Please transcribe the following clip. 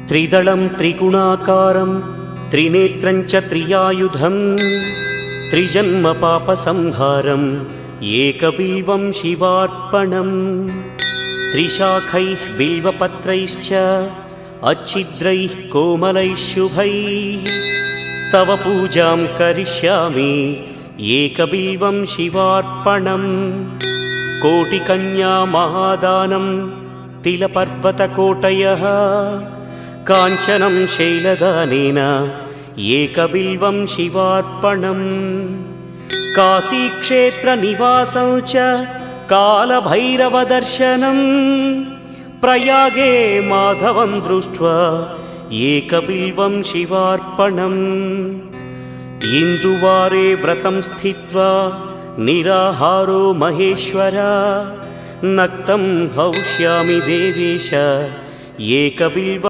त्रिदलं त्रिगुणाकारं त्रिनेत्रं च त्रियायुधं त्रिजन्म पापसंहारं एकबिल्वं शिवार्पणम् त्रिशाखैः बिल्वपत्रैश्च अच्छिद्रैः कोमलैः शुभैः तव पूजां करिष्यामि एकबिल्वं शिवार्पणम् कोटिकन्या महादानं तिलपर्वतकोटयः काञ्चनं शैलदानेन एकबिल्वं शिवार्पणम् काशीक्षेत्रनिवासं च कालभैरवदर्शनं प्रयागे माधवं दृष्ट्वा एकबिल्वं शिवार्पणम् इन्दुवारे व्रतं स्थित्वा निराहारो महेश्वर नक्तं हौष्यामि देवेश एकबिल्वम्